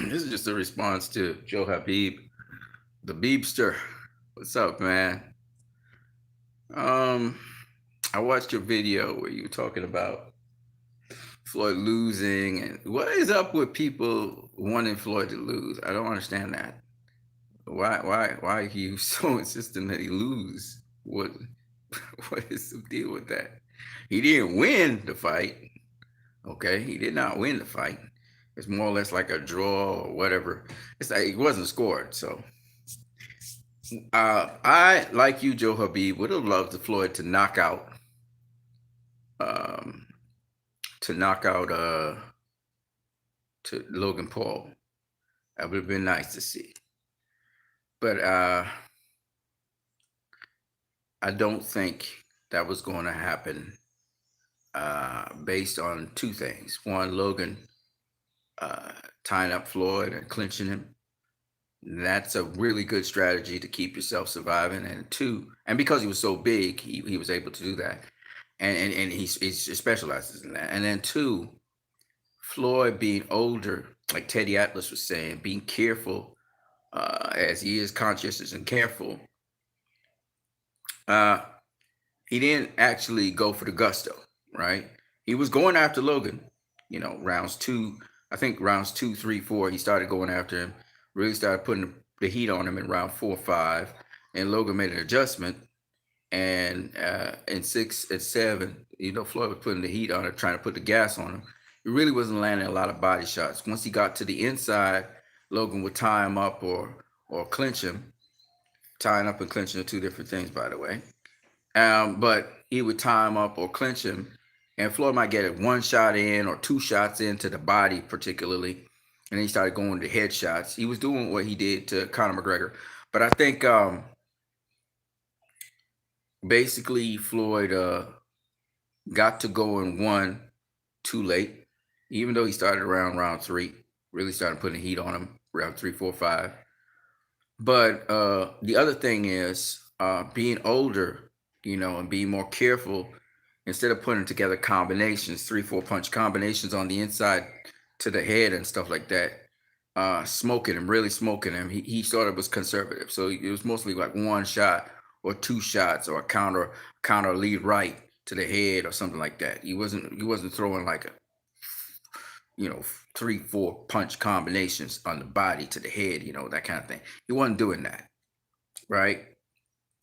This is just a response to Joe Habib, the Beebster. What's up, man? Um, I watched your video where you were talking about Floyd losing, and what is up with people wanting Floyd to lose? I don't understand that. Why are you so insistent that he lose? What is the deal with that? He didn't win the fight. Okay, he did not win the fight. It's more or less like a draw or whatever. It's like it wasn't scored. So I, like you, Joe Habib, would have loved the Floyd um, to knock out to Logan Paul. That would have been nice to see. But I don't think that was going to happen based on two things. One, Logan uh, tying up Floyd and clinching him. That's a really good strategy to keep yourself surviving. And two, and because he was so big, he was able to do that. And he specializes in that. And then two, Floyd being older, like Teddy Atlas was saying, being careful as he is conscientious and careful. Uh, he didn't actually go for the gusto, right? He was going after Logan, rounds two, I think rounds two, three, four, he started going after him, really started putting the heat on him in round 4 or 5, and Logan made an adjustment. And in 6 and 7, Floyd was putting the heat on him, trying to put the gas on him. He really wasn't landing a lot of body shots. Once he got to the inside, Logan would tie him up or clinch him. Tying up and clinching are two different things, by the way. But he would tie him up or clinch him, and Floyd might get it one shot in or two shots into the body, particularly, and then he started going to headshots. He was doing what he did to Conor McGregor, but I think basically Floyd got to go and one too late, even though he started around round 3, really started putting heat on him round 3, 4, 5. But the other thing is being older, and being more careful instead of putting together combinations, 3, 4 punch combinations on the inside to the head and stuff like that. Smoking him, really smoking him. He sort of was conservative, so it was mostly like one shot or two shots or a counter lead right to the head or something like that. He wasn't throwing like a you know 3, 4 punch combinations on the body to the head, that kind of thing. He wasn't doing that, right?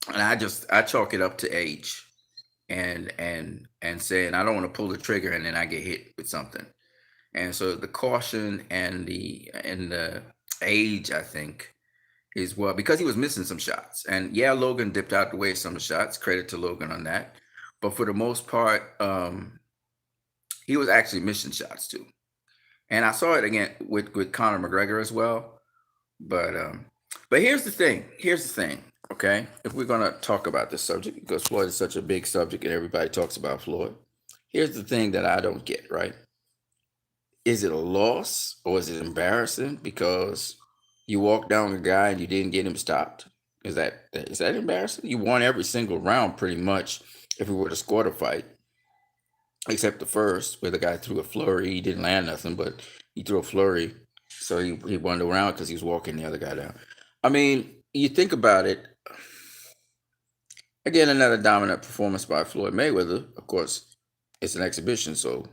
And I chalk it up to age and saying I don't want to pull the trigger and then I get hit with something. And so the caution and the age, I think, is well because he was missing some shots. And yeah, Logan dipped out the way of some shots. Credit to Logan on that. But for the most part, he was actually missing shots too. And I saw it again with Conor McGregor as well. But here's the thing. Here's the thing. Okay, if we're gonna talk about this subject because Floyd is such a big subject and everybody talks about Floyd. Here's the thing that I don't get. Right? Is it a loss or is it embarrassing because you walked down a guy and you didn't get him stopped? Is that embarrassing? You won every single round pretty much if we were to score the fight, except the first where the guy threw a flurry. He didn't land nothing, but he threw a flurry, so he won the round because he was walking the other guy down. I mean, you think about it. Again, another dominant performance by Floyd Mayweather. Of course, it's an exhibition, so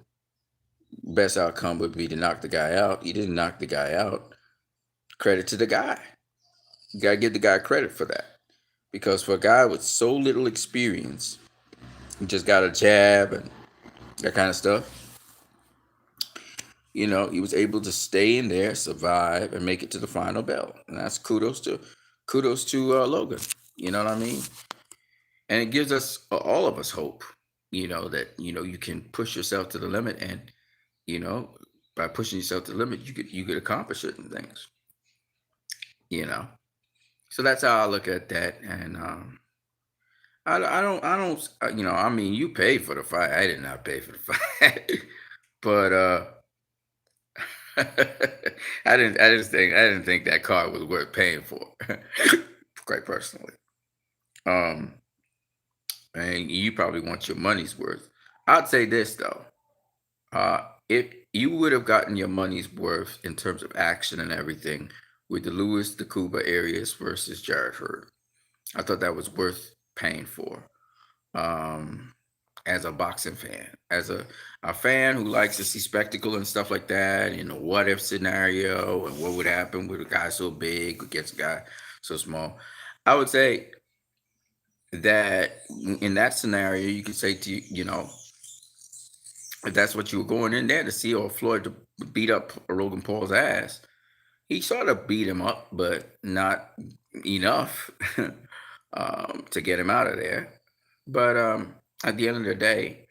best outcome would be to knock the guy out. He didn't knock the guy out. Credit to the guy. You gotta give the guy credit for that. Because for a guy with so little experience, he just got a jab and that kind of stuff. He was able to stay in there, survive, and make it to the final bell. And that's kudos to Logan. You know what I mean? And it gives us all of us hope. That you can push yourself to the limit, and you know by pushing yourself to the limit, you could accomplish certain things. You know, so that's how I look at that. And I mean, you paid for the fight. I did not pay for the fight, but I didn't think that card was worth paying for, quite personally. Um, and you probably want your money's worth. I'd say this though, if you would have gotten your money's worth in terms of action and everything with the Lewis the Cuba Arias versus Jared Hurd. I thought that was worth paying for. Um, as a boxing fan, as a fan who likes to see spectacle and stuff like that, what if scenario and what would happen with a guy so big against a guy so small. I would say that in that scenario, you could say to if that's what you were going in there to see, or Floyd to beat up Logan Paul's ass, he sort of beat him up, but not enough to get him out of there. But at the end of the day,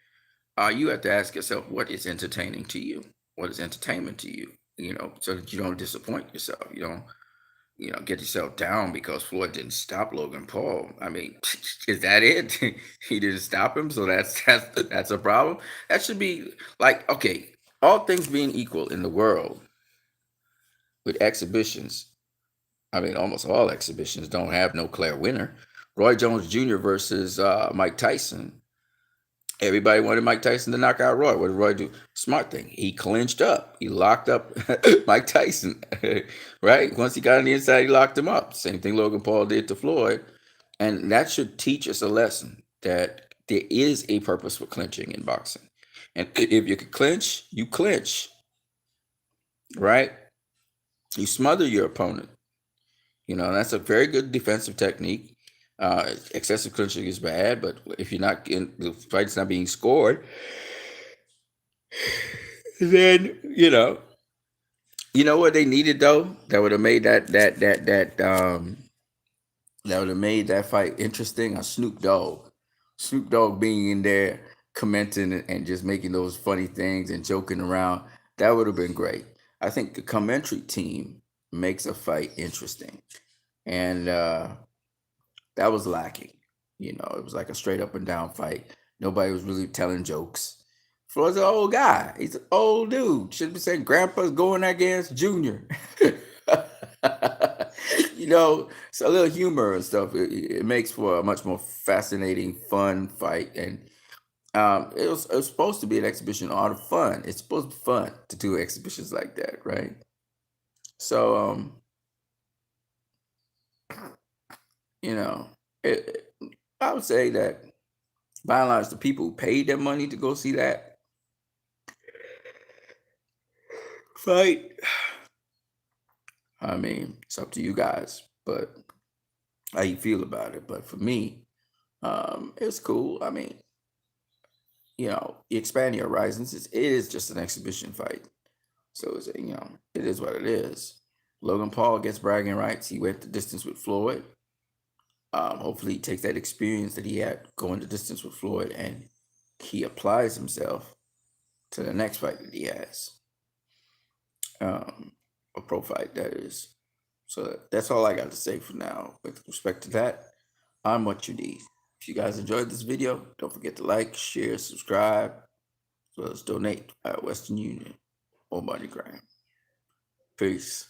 you have to ask yourself, what is entertaining to you? What is entertainment to you? So that you don't disappoint yourself. You don't, get yourself down because Floyd didn't stop Logan Paul. I mean, is that it? He didn't stop him, so that's a problem. That should be like, okay, all things being equal in the world with exhibitions. I mean, almost all exhibitions don't have no clear winner. Roy Jones Jr. versus Mike Tyson. Everybody wanted Mike Tyson to knock out Roy. What did Roy do? Smart thing. He clinched up. He locked up Mike Tyson, right? Once he got on the inside, he locked him up. Same thing Logan Paul did to Floyd. And that should teach us a lesson that there is a purpose for clinching in boxing. And if you can clinch, you clinch, right? You smother your opponent. That's a very good defensive technique. Excessive clinching is bad, but if you're not in the fight's not being scored, then what they needed though that would have made that would have made that fight interesting. A Snoop Dogg being in there commenting and just making those funny things and joking around. That would have been great. I think the commentary team makes a fight interesting, and that was lacking. It was like a straight up and down fight. Nobody was really telling jokes. Floyd's an old guy. He's an old dude. Should be saying Grandpa's going against Junior. So a little humor and stuff. It makes for a much more fascinating, fun fight. And it was supposed to be an exhibition out of fun. It's supposed to be fun to do exhibitions like that, right? So you know, it, I would say that by and large, the people who paid their money to go see that fight, I mean, it's up to you guys, but how you feel about it. But for me, it's cool. I mean, you expand your horizons. It is just an exhibition fight, so it is what it is. Logan Paul gets bragging rights. He went the distance with Floyd. Hopefully, he takes that experience that he had going the distance with Floyd and he applies himself to the next fight that he has. A pro fight, that is. So that's all I got to say for now. With respect to that, I'm what you need. If you guys enjoyed this video, don't forget to like, share, subscribe, as well as donate via Western Union or MoneyGram. Peace.